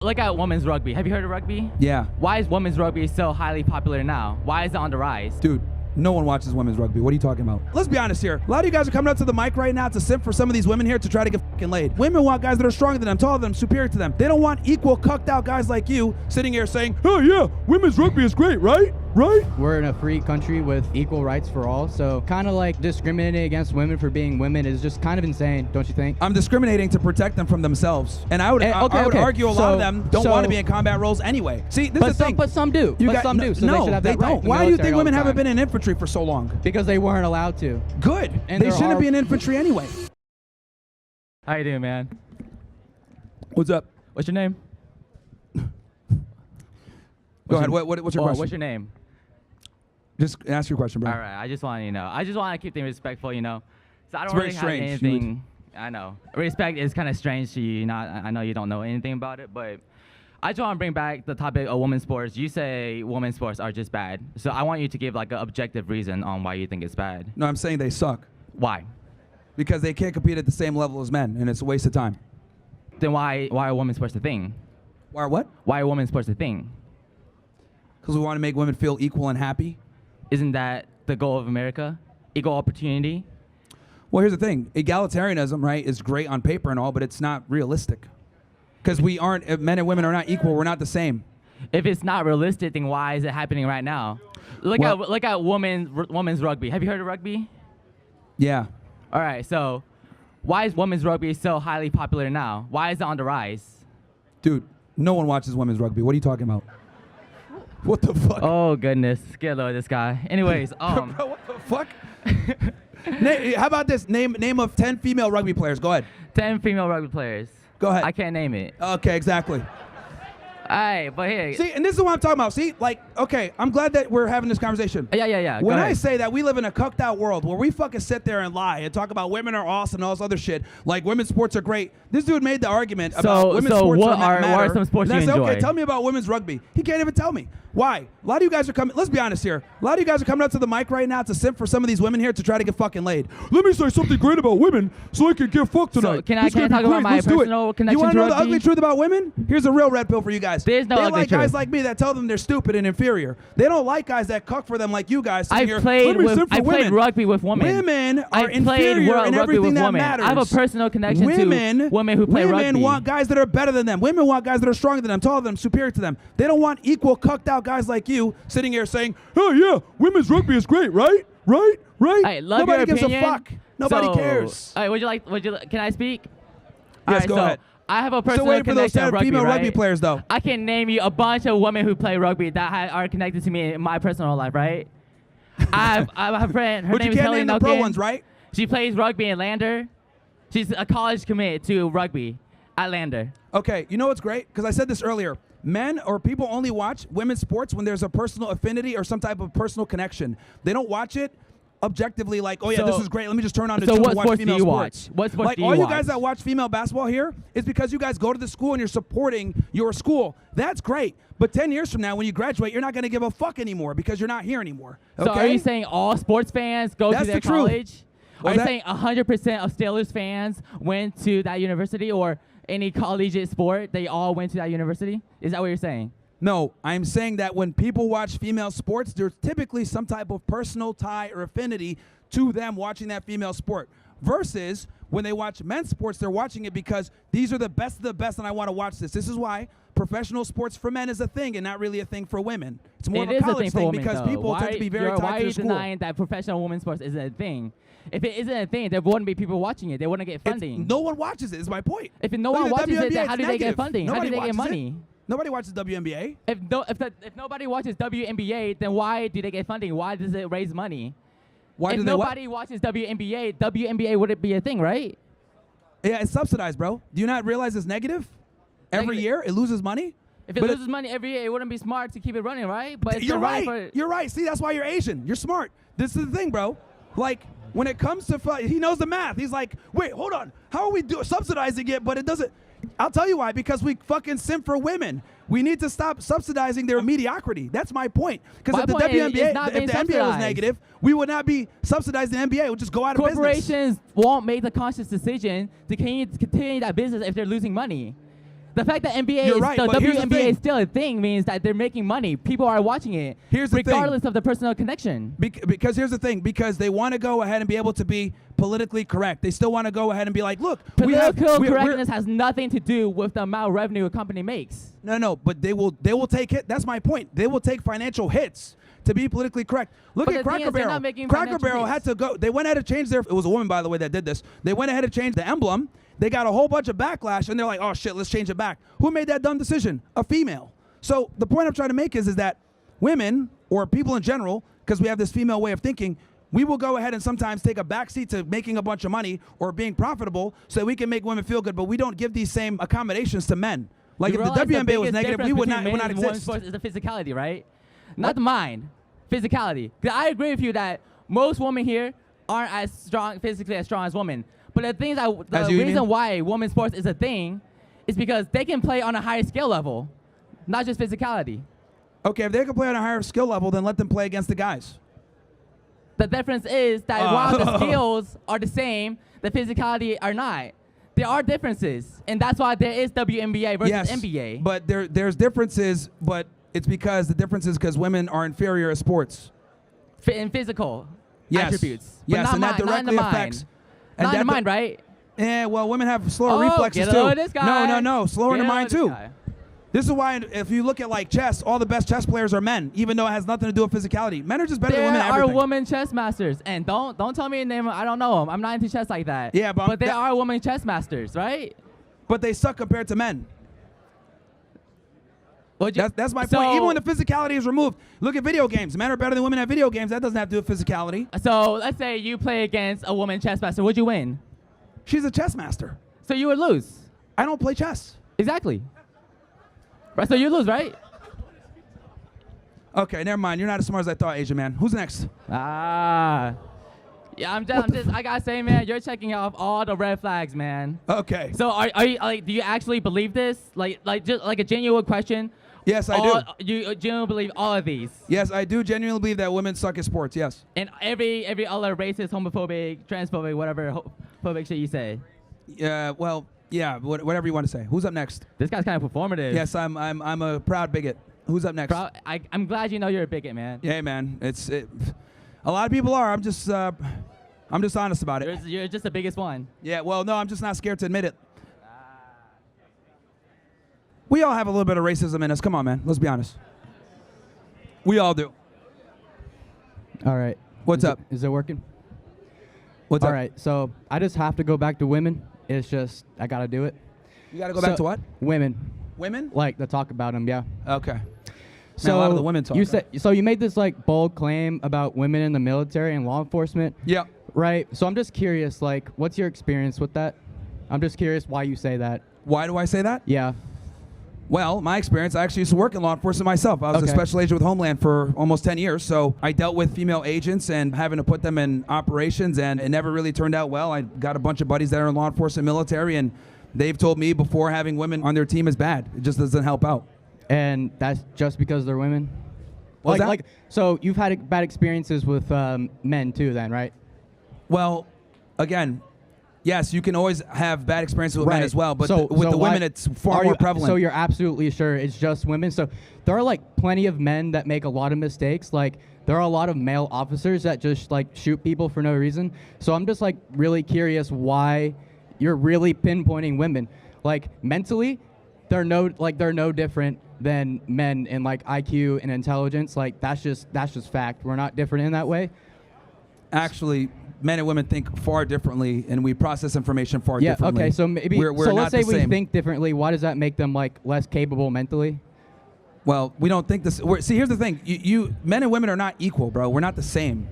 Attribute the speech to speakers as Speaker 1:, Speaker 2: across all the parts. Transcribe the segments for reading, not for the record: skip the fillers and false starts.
Speaker 1: look at women's rugby. Have you heard of rugby?
Speaker 2: Yeah.
Speaker 1: Why is women's rugby so highly popular now? Why is it on the rise?
Speaker 2: Dude, no one watches women's rugby. What are you talking about? Let's be honest here. A lot of you guys are coming up to the mic right now to simp for some of these women here to try to get fucking laid. Women want guys that are stronger than them, taller than them, superior to them. They don't want equal, cucked out guys like you sitting here saying, oh yeah, women's rugby is great, right? Right?
Speaker 3: We're in a free country with equal rights for all, so kind of like discriminating against women for being women is just kind of insane, don't you think?
Speaker 2: I'm discriminating to protect them from themselves. And I would argue a lot of them don't want to be in combat roles anyway. See, this is the thing.
Speaker 3: But some do. So they should have that right.
Speaker 2: Why do you think women haven't been in infantry for so long?
Speaker 3: Because they weren't allowed to.
Speaker 2: Good. And they shouldn't be in infantry anyway.
Speaker 1: How you doing, man?
Speaker 2: What's up?
Speaker 1: What's your name?
Speaker 2: Go ahead. What's your question?
Speaker 1: What's your name?
Speaker 2: Just ask your question, bro.
Speaker 1: All right. I just want to, I just want to keep things respectful, So I don't
Speaker 2: very
Speaker 1: really
Speaker 2: strange.
Speaker 1: have anything. I know. Respect is kind of strange to you. I know you don't know anything about it, but I just want to bring back the topic of women's sports. You say women's sports are just bad. So I want you to give like an objective reason on why you think it's bad.
Speaker 2: No, I'm saying they suck.
Speaker 1: Why?
Speaker 2: Because they can't compete at the same level as men, and it's a waste of time.
Speaker 1: Then why are women's sports a thing?
Speaker 2: Why are what?
Speaker 1: Why are women's sports a thing?
Speaker 2: Because we want to make women feel equal and happy.
Speaker 1: Isn't that the goal of America? Equal opportunity?
Speaker 2: Well, here's the thing. Egalitarianism, right, is great on paper and all, but it's not realistic. Because we aren't, if men and women are not equal, we're not the same.
Speaker 1: If it's not realistic, then why is it happening right now? Look at women's rugby. Have you heard of rugby?
Speaker 2: Yeah.
Speaker 1: All right, so why is women's rugby so highly popular now? Why is it on the rise?
Speaker 2: Dude, no one watches women's rugby. What are you talking about? What the fuck?
Speaker 1: Oh, goodness. Get a load of this guy. Anyways,
Speaker 2: Bro, what the fuck? How about this? Name of 10 female rugby players. Go ahead.
Speaker 1: 10 female rugby players.
Speaker 2: Go ahead.
Speaker 1: I can't name it.
Speaker 2: Okay, exactly.
Speaker 1: All right, but here.
Speaker 2: See, and this is what I'm talking about. See, like, okay, I'm glad that we're having this conversation.
Speaker 1: Yeah.
Speaker 2: When I say that we live in a cucked out world where we fucking sit there and lie and talk about women are awesome and all this other shit, like women's sports are great. This dude made the argument about women's sports matter.
Speaker 1: What are some sports you enjoy?
Speaker 2: Okay, tell me about women's rugby. He can't even tell me. Why? A lot of you guys are coming, let's be honest here. A lot of you guys are coming up to the mic right now to simp for some of these women here to try to get fucking laid. Let me say something great about women so I can get fucked tonight.
Speaker 1: So can I talk about my personal connection to rugby?
Speaker 2: You want to know the ugly truth about women? Here's a real red pill for you guys.
Speaker 1: There's no
Speaker 2: they
Speaker 1: ugly
Speaker 2: like
Speaker 1: truth.
Speaker 2: Guys like me that tell them they're stupid and inferior. They don't like guys that cuck for them like you guys.
Speaker 1: I played rugby with women.
Speaker 2: Women are inferior in everything that matters.
Speaker 1: I have a personal connection to women who play rugby.
Speaker 2: Women want guys that are better than them. Women want guys that are stronger than them, taller than them, superior to them. They don't want equal, cucked out guys like you sitting here saying, oh yeah, women's rugby is great, right? Right?
Speaker 1: I love
Speaker 2: Nobody
Speaker 1: your
Speaker 2: gives
Speaker 1: opinion.
Speaker 2: a fuck. Nobody cares.
Speaker 1: All right, can I speak?
Speaker 2: Yes, go ahead.
Speaker 1: I have a personal
Speaker 2: Still waiting for those
Speaker 1: connection to rugby,
Speaker 2: female
Speaker 1: right?
Speaker 2: rugby players, though.
Speaker 1: I can name you a bunch of women who play rugby that are connected to me in my personal life, right? I have a friend. Her name is Kelly
Speaker 2: Name the pro ones, right?
Speaker 1: She plays rugby in Lander. She's a college committed to rugby at Lander.
Speaker 2: Okay, you know what's great? Because I said this earlier. Men or people only watch women's sports when there's a personal affinity or some type of personal connection. They don't watch it objectively like, oh yeah, this is great. Let me just turn on the tube and watch female sports.
Speaker 1: What sports
Speaker 2: like
Speaker 1: do you
Speaker 2: all
Speaker 1: watch?
Speaker 2: you guys that watch female basketball here is because you guys go to the school and you're supporting your school. That's great. But 10 years from now, when you graduate, you're not going to give a fuck anymore because you're not here anymore. Okay?
Speaker 1: So are you saying all sports fans go to their college? Are you saying 100% of Steelers fans went to that university, or any collegiate sport, they all went to that university? Is that what you're saying?
Speaker 2: No, I'm saying that when people watch female sports, there's typically some type of personal tie or affinity to them watching that female sport. Versus when they watch men's sports, they're watching it because these are the best of the best and I want to watch this. This is why professional sports for men is a thing and not really a thing for women. It's more of a college thing because people tend to be very tied to school.
Speaker 1: Why are you denying that professional women's sports isn't a thing? If it isn't a thing, there wouldn't be people watching it. They wouldn't get funding.
Speaker 2: No one watches it, is my point.
Speaker 1: If no one watches it, then how do they get funding? How do they get money?
Speaker 2: Nobody watches WNBA.
Speaker 1: If nobody watches WNBA, then why do they get funding? Why does it raise money? If nobody watches WNBA wouldn't be a thing, right?
Speaker 2: Yeah, it's subsidized, bro. Do you not realize it's negative? Every year, it loses money?
Speaker 1: If it loses money every year, it wouldn't be smart to keep it running, right? But
Speaker 2: you're right. You're right. See, that's why you're Asian. You're smart. This is the thing, bro. Like, when it comes to, he knows the math. He's like, wait, hold on. How are we subsidizing it, but it doesn't? I'll tell you why, because we fucking simp for women. We need to stop subsidizing their mediocrity. That's my point. Because if the WNBA, if the NBA was negative, we would not be subsidizing the NBA. It would just go out of business.
Speaker 1: Corporations won't make the conscious decision to continue that business if they're losing money. The fact that NBA
Speaker 2: You're
Speaker 1: is
Speaker 2: right,
Speaker 1: the
Speaker 2: but here's the
Speaker 1: WNBA
Speaker 2: thing.
Speaker 1: is still a thing means that they're making money. People are watching it,
Speaker 2: Here's the thing.
Speaker 1: regardless of the personal connection.
Speaker 2: Because here's the thing. Because they want to go ahead and be able to be politically correct. They still want to go ahead and be like, look,
Speaker 1: Political correctness has nothing to do with the amount of revenue a company makes.
Speaker 2: No, but they will take it. That's my point. They will take financial hits to be politically correct. Look
Speaker 1: But
Speaker 2: at
Speaker 1: the thing
Speaker 2: Cracker
Speaker 1: is, they're
Speaker 2: Barrel.
Speaker 1: not making
Speaker 2: Cracker
Speaker 1: financial
Speaker 2: Barrel
Speaker 1: hits.
Speaker 2: had to go. They went ahead and changed their. It was a woman, by the way, that did this. They went ahead and changed the emblem. They got a whole bunch of backlash, and they're like, oh shit, let's change it back. Who made that dumb decision? A female. So the point I'm trying to make is that women or people in general, because we have this female way of thinking, we will go ahead and sometimes take a backseat to making a bunch of money or being profitable so that we can make women feel good, but we don't give these same accommodations to men. Like
Speaker 1: You
Speaker 2: if the
Speaker 1: realize
Speaker 2: WNBA was
Speaker 1: biggest
Speaker 2: negative,
Speaker 1: difference
Speaker 2: we would
Speaker 1: between
Speaker 2: not
Speaker 1: men's and women's
Speaker 2: exist.
Speaker 1: sports is the physicality, right? Not
Speaker 2: What?
Speaker 1: the mind. Physicality. 'Cause I agree with you that most women here aren't as strong, physically as strong as women. But the thing is that the
Speaker 2: As you
Speaker 1: reason
Speaker 2: mean?
Speaker 1: why women's sports is a thing is because they can play on a higher skill level, not just physicality.
Speaker 2: Okay, if they can play on a higher skill level, then let them play against the guys.
Speaker 1: The difference is that while the skills are the same, the physicality are not. There are differences, and that's why there is WNBA versus
Speaker 2: Yes,
Speaker 1: NBA.
Speaker 2: but there's differences, but it's because the difference is because women are inferior at sports.
Speaker 1: In physical
Speaker 2: Yes.
Speaker 1: attributes. But
Speaker 2: Yes,
Speaker 1: not
Speaker 2: and that
Speaker 1: mind, not in the
Speaker 2: directly
Speaker 1: mind.
Speaker 2: affects. And
Speaker 1: Not in the
Speaker 2: that
Speaker 1: mind, right?
Speaker 2: Yeah, well, women have slower
Speaker 1: Oh,
Speaker 2: reflexes
Speaker 1: get
Speaker 2: too.
Speaker 1: over this guy.
Speaker 2: No, slower in
Speaker 1: Get
Speaker 2: the
Speaker 1: over
Speaker 2: mind
Speaker 1: this
Speaker 2: too.
Speaker 1: guy.
Speaker 2: This is why if you look at like chess, all the best chess players are men, even though it has nothing to do with physicality. Men are just better
Speaker 1: There
Speaker 2: than women at
Speaker 1: are
Speaker 2: everything.
Speaker 1: women chess masters, and don't tell me a name. I don't know them. I'm not into chess like that.
Speaker 2: Yeah, but
Speaker 1: there
Speaker 2: that-
Speaker 1: are women chess masters, right?
Speaker 2: But they suck compared to men.
Speaker 1: Would you-
Speaker 2: That's my
Speaker 1: so,
Speaker 2: point. Even when the physicality is removed, look at video games. Men are better than women at video games. That doesn't have to do with physicality.
Speaker 1: So let's say you play against a woman chess master. Would you win?
Speaker 2: She's a chess master.
Speaker 1: So you would lose.
Speaker 2: I don't play chess.
Speaker 1: Exactly. Right. So you lose, right?
Speaker 2: Okay, never mind. You're not as smart as I thought, Asian man. Who's next?
Speaker 1: Ah. Yeah, I'm just. I gotta say, man, you're checking off all the red flags, man.
Speaker 2: Okay.
Speaker 1: So are you like? Do you actually believe this? Like just like a genuine question.
Speaker 2: Yes, I do.
Speaker 1: You genuinely believe all of these?
Speaker 2: Yes, I do genuinely believe that women suck at sports. Yes.
Speaker 1: And every other racist, homophobic, transphobic, whatever phobic shit you say.
Speaker 2: Well, yeah. Whatever you want to say. Who's up next?
Speaker 1: This guy's kind of performative.
Speaker 2: Yes, I'm a proud bigot. Who's up next?
Speaker 1: I'm glad you know you're a bigot, man.
Speaker 2: Yeah, man. A lot of people are. I'm just honest about it.
Speaker 1: You're just the biggest one.
Speaker 2: Yeah. Well, no, I'm just not scared to admit it. We all have a little bit of racism in us. Come on, man. Let's be honest. We all do.
Speaker 3: All right.
Speaker 2: What's up?
Speaker 3: Is it working?
Speaker 2: What's up?
Speaker 3: All right. So I just have to go back to women. It's just I gotta do it.
Speaker 2: You got to go back to what?
Speaker 3: Women.
Speaker 2: Women?
Speaker 3: Like to talk about them. Yeah.
Speaker 2: Okay.
Speaker 3: So
Speaker 2: a lot of the women talk,
Speaker 3: You
Speaker 2: right?
Speaker 3: said so. You made this like bold claim about women in the military and law enforcement.
Speaker 2: Yeah.
Speaker 3: Right. So I'm just curious. Like, what's your experience with that? I'm just curious why you say that.
Speaker 2: Why do I say that?
Speaker 3: Yeah.
Speaker 2: Well, my experience, I actually used to work in law enforcement myself. I was a
Speaker 3: Okay.
Speaker 2: special agent with Homeland for almost 10 years, so I dealt with female agents and having to put them in operations, and it never really turned out well. I got a bunch of buddies that are in law enforcement military, and they've told me before having women on their team is bad. It just doesn't help out.
Speaker 3: And that's just because they're women.
Speaker 2: What's that?
Speaker 3: So you've had bad experiences with men too, then, right?
Speaker 2: Well, again, yes, you can always have bad experiences with men as well, but with the
Speaker 3: why-
Speaker 2: women, it's far
Speaker 3: are
Speaker 2: more
Speaker 3: you-
Speaker 2: prevalent.
Speaker 3: So you're absolutely sure it's just women. So there are like plenty of men that make a lot of mistakes. Like there are a lot of male officers that just like shoot people for no reason. So I'm just like really curious why you're really pinpointing women. Like mentally, they're no different than men in like IQ and intelligence. Like that's just fact. We're not different in that way.
Speaker 2: Actually, men and women think far differently, and we process information far differently.
Speaker 3: Okay, so maybe
Speaker 2: we're
Speaker 3: so
Speaker 2: not
Speaker 3: let's say
Speaker 2: the
Speaker 3: we
Speaker 2: same.
Speaker 3: think differently. Why does that make them like less capable mentally?
Speaker 2: Well, we don't think this. See, here's the thing: you men and women are not equal, bro. We're not the same,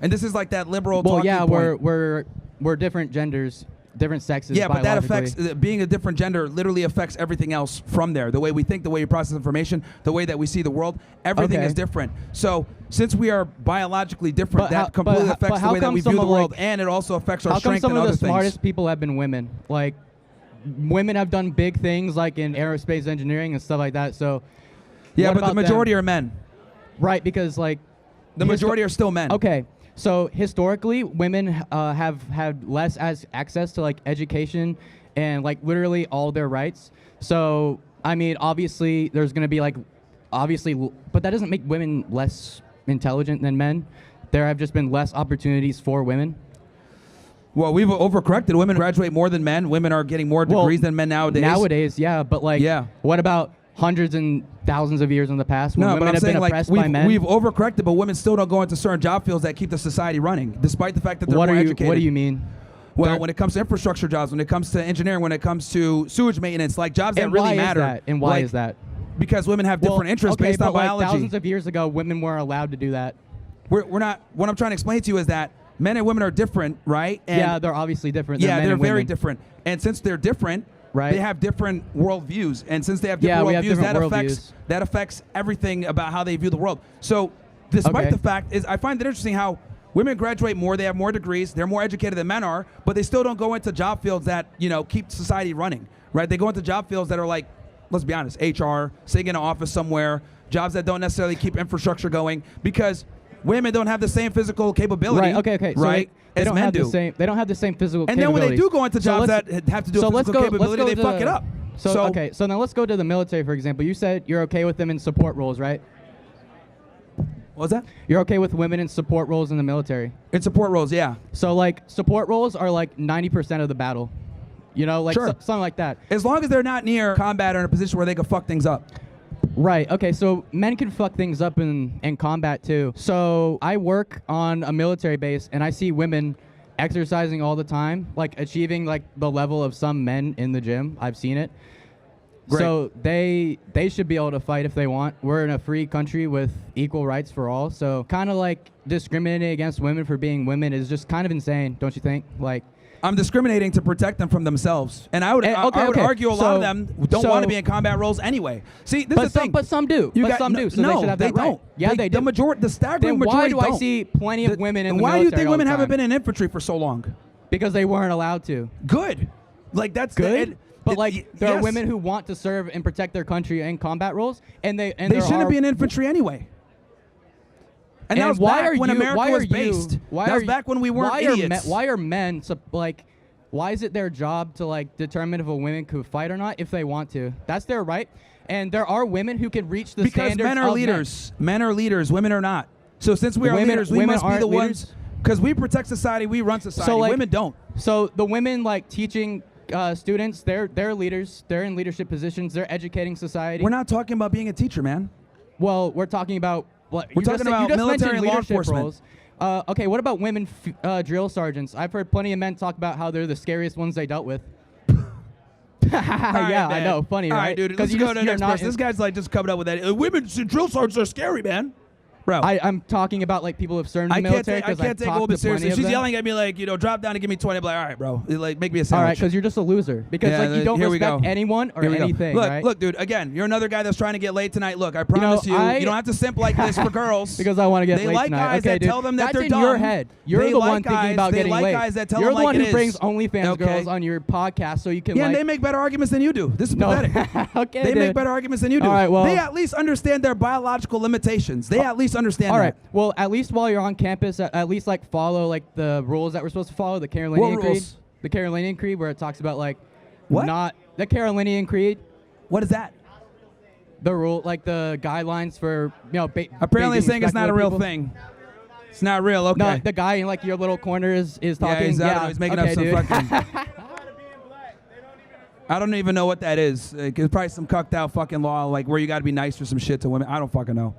Speaker 2: and this is like that liberal.
Speaker 3: Well,
Speaker 2: talking
Speaker 3: yeah,
Speaker 2: point.
Speaker 3: we're different genders, different sexes.
Speaker 2: Yeah, but that
Speaker 3: biologically.
Speaker 2: affects being a different gender. Literally affects everything else from there. The way we think, the way we process information, the way that we see the world. Everything
Speaker 3: Okay.
Speaker 2: is different. So since we are biologically different,
Speaker 3: But
Speaker 2: that
Speaker 3: how-
Speaker 2: completely
Speaker 3: but
Speaker 2: affects the
Speaker 3: how
Speaker 2: way that
Speaker 3: come
Speaker 2: we
Speaker 3: some
Speaker 2: view the
Speaker 3: of,
Speaker 2: world,
Speaker 3: like-
Speaker 2: and it also affects our
Speaker 3: How come
Speaker 2: strength
Speaker 3: some
Speaker 2: and
Speaker 3: of
Speaker 2: other
Speaker 3: the
Speaker 2: things.
Speaker 3: smartest people have been women? Like, women have done big things like in aerospace engineering and stuff like that. So,
Speaker 2: Yeah,
Speaker 3: what
Speaker 2: but the
Speaker 3: about them?
Speaker 2: majority are men.
Speaker 3: Right, because like
Speaker 2: The majority are still men.
Speaker 3: Okay, so historically, women have had less as access to like education and like literally all their rights. So I mean, obviously, there's going to be like, but that doesn't make women less intelligent than men. There have just been less opportunities for women.
Speaker 2: Well, we've overcorrected. Women graduate more than men. Women are getting more degrees than men nowadays.
Speaker 3: Nowadays, yeah, but like, what about hundreds and thousands of years in the past when women have been oppressed by men?
Speaker 2: We've overcorrected, but women still don't go into certain job fields that keep the society running, despite the fact that they're more educated.
Speaker 3: What do you mean?
Speaker 2: Well, when it comes to infrastructure jobs, when it comes to engineering, when it comes to sewage maintenance, like jobs that really matter.
Speaker 3: And why is that?
Speaker 2: Because women have different interests based on biology.
Speaker 3: Thousands of years ago, women weren't allowed to do that.
Speaker 2: We're not. What I'm trying to explain to you is that men and women are different, right? And
Speaker 3: yeah, they're obviously different.
Speaker 2: Yeah, they're very
Speaker 3: women.
Speaker 2: different. And since they're different,
Speaker 3: right,
Speaker 2: they have different worldviews. And since they have different worldviews, that affects everything about how they view the world. So, despite the fact is, I find it interesting how women graduate more, they have more degrees, they're more educated than men are, but they still don't go into job fields that, you know, keep society running, right? They go into job fields that are like, let's be honest, HR, sitting in an office somewhere, jobs that don't necessarily keep infrastructure going, because women don't have the same physical capability, right?
Speaker 3: They
Speaker 2: as
Speaker 3: don't
Speaker 2: men
Speaker 3: have
Speaker 2: do.
Speaker 3: The same. They don't have the same physical.
Speaker 2: And then when they do go into jobs that have to do with physical capability, they fuck it up.
Speaker 3: So then let's go to the military, for example. You said you're okay with them in support roles, right?
Speaker 2: What was that?
Speaker 3: You're okay with women in support roles in the military?
Speaker 2: In support roles, yeah.
Speaker 3: So like support roles are like 90% of the battle. You know, like something like that.
Speaker 2: As long as they're not near combat or in a position where they can fuck things up.
Speaker 3: Right. Okay. So men can fuck things up in combat too. So I work on a military base, and I see women exercising all the time, like achieving like the level of some men in the gym. I've seen it. Great. So they should be able to fight if they want. We're in a free country with equal rights for all. So kind of like discriminating against women for being women is just kind of insane, don't you think? Like,
Speaker 2: I'm discriminating to protect them from themselves, and I would argue a lot of them don't want to be in combat roles anyway. See, this is the thing.
Speaker 3: But some do. So they should have that right. Yeah, they do.
Speaker 2: The staggering majority don't.
Speaker 3: Why do I see plenty of women in the military?
Speaker 2: Why do you think women haven't been in infantry for so long?
Speaker 3: Because they weren't allowed to.
Speaker 2: Good. Like that's
Speaker 3: good. But like there are women who want to serve and protect their country in combat roles, and they
Speaker 2: shouldn't be in infantry anyway. And that was back when America was based. That was back when we weren't idiots.
Speaker 3: Why are men like? Why is it their job to like determine if a woman could fight or not if they want to? That's their right. And there are women who can reach the standards of men.
Speaker 2: Because men are leaders. Men are leaders. Women are not. So since we are leaders, we must be the ones. Because we protect society, we run society. So like, women don't.
Speaker 3: So the women like teaching students, they're leaders. They're in leadership positions. They're educating society.
Speaker 2: We're not talking about being a teacher, man.
Speaker 3: Well, we're talking about
Speaker 2: we're talking about military and law enforcement.
Speaker 3: Roles. Okay, what about women drill sergeants? I've heard plenty of men talk about how they're the scariest ones they dealt with. Yeah, I know. Funny, right?
Speaker 2: All right, dude. Let's go to the next person. This guy's like just coming up with that. Women drill sergeants are scary, man. Bro,
Speaker 3: I'm talking about like people who have served in the military.
Speaker 2: I can't take a woman seriously. She's yelling at me like, drop down and give me 20. I'm like, all right, bro, like make me a sandwich.
Speaker 3: All right, because you're just a loser. Because like you don't respect anyone or anything.
Speaker 2: Look, dude. Again, you're another guy that's trying to get laid tonight. Look, I promise you don't have to simp like this for girls.
Speaker 3: Because I want to get laid tonight.
Speaker 2: They like guys that tell them that they're dumb.
Speaker 3: That's in your head. You're the one thinking about getting laid.
Speaker 2: They like guys that tell
Speaker 3: them
Speaker 2: like it is.
Speaker 3: You're the one who brings OnlyFans girls on your podcast so you can.
Speaker 2: Yeah, and they make better arguments than you do. This is pathetic.
Speaker 3: Okay,
Speaker 2: they make better arguments than you do.
Speaker 3: All right, well,
Speaker 2: they at least understand their biological limitations. They at least understand.
Speaker 3: All right. Well, at least while you're on campus, at least like follow like the rules that we're supposed to follow. The Carolinian Creed. The Carolinian Creed, where it talks about like not the Carolinian Creed.
Speaker 2: What is that?
Speaker 3: The rule, like the guidelines for
Speaker 2: apparently saying it's not a real thing. It's not real. Okay.
Speaker 3: No, the guy in like your little corner is talking.
Speaker 2: He's making up some fucking. I don't even know what that is. It's probably some cucked out fucking law, like where you got to be nice for some shit to women. I don't fucking know.